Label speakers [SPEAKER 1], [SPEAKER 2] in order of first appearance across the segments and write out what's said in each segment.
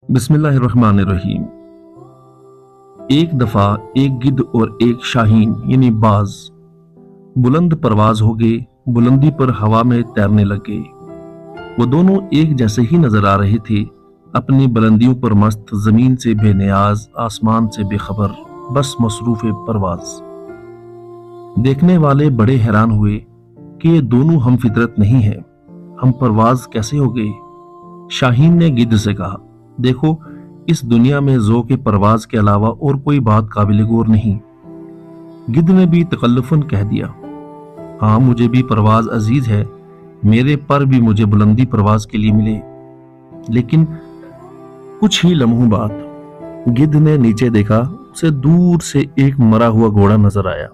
[SPEAKER 1] बिस्मिल्लाहिर्रहमानिर्रहीम। एक दफा एक गिद्ध और एक शाहीन यानी बाज बुलंद परवाज हो गए, बुलंदी पर हवा में तैरने लगे। वो दोनों एक जैसे ही नजर आ रहे थे, अपनी बुलंदियों पर मस्त, जमीन से बेनियाज, आसमान से बेखबर, बस मसरूफ परवाज। देखने वाले बड़े हैरान हुए कि ये दोनों हम फितरत नहीं है, हम परवाज कैसे हो गए। शाहीन ने गिद्ध से कहा, देखो, इस दुनिया में ज़ौक़ परवाज के अलावा और कोई बात काबिल गौर नहीं। गिद्ध ने भी तकल्लुफ़न कह दिया, हाँ, मुझे भी परवाज अजीज है, मेरे पर भी मुझे बुलंदी परवाज के लिए मिले। लेकिन कुछ ही लम्हों बाद गिद्ध ने नीचे देखा, उसे दूर से एक मरा हुआ घोड़ा नजर आया।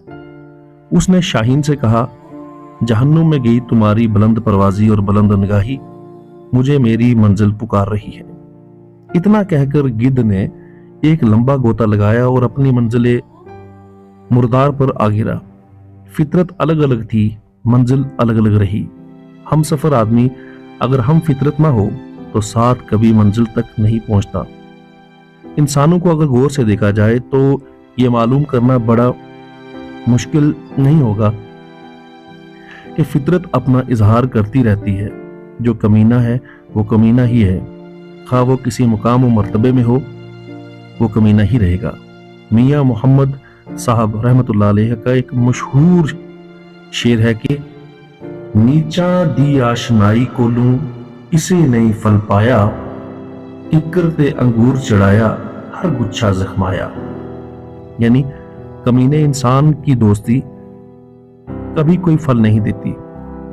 [SPEAKER 1] उसने शाहीन से कहा, जहन्नुम में गई तुम्हारी बुलंद परवाजी और बुलंद निगाही, मुझे मेरी मंजिल पुकार रही है। इतना कहकर गिद्ध ने एक लंबा गोता लगाया और अपनी मंजिले मुर्दार पर आ गिरा। फितरत अलग अलग थी, मंजिल अलग अलग रही। हम सफर आदमी अगर हम फितरत ना हो तो साथ कभी मंजिल तक नहीं पहुंचता। इंसानों को अगर गौर से देखा जाए तो ये मालूम करना बड़ा मुश्किल नहीं होगा कि फितरत अपना इजहार करती रहती है। जो कमीना है वो कमीना ही है, खा वो किसी मुकाम व मर्तबे में हो, वो कमीना ही रहेगा। मियाँ मोहम्मद साहब रहमतुल्लाह अलैह का एक मशहूर शेर है कि नीचा दी आशनाई को लूं, इसे नहीं फल पाया, किकर ते अंगूर चढ़ाया, हर गुच्छा जख्माया। यानी कमीने इंसान की दोस्ती कभी कोई फल नहीं देती।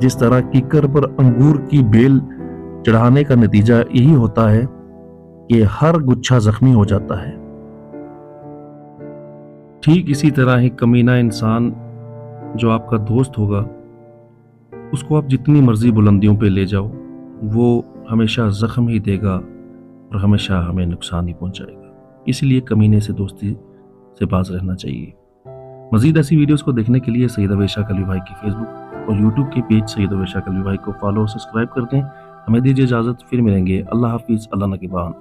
[SPEAKER 1] जिस तरह कीकर पर अंगूर की बेल चढ़ाने का नतीजा यही होता है कि हर गुच्छा जख्मी हो जाता है, ठीक इसी तरह ही कमीना इंसान जो आपका दोस्त होगा, उसको आप जितनी मर्जी बुलंदियों पे ले जाओ, वो हमेशा जख्म ही देगा और हमेशा हमें नुकसान ही पहुंचाएगा। इसलिए कमीने से दोस्ती से बाज रहना चाहिए। मजीद ऐसी वीडियोस को देखने के लिए सैयद अवैस शाह कलवी भाई की फेसबुक और यूट्यूब के पेज सैयद अवैस शाह कलवी भाई को फॉलो और सब्सक्राइब कर दें। हमें दीजिए इजाज़त, फिर मिलेंगे। अल्लाह हाफिज़, अल्लाह नगहबान।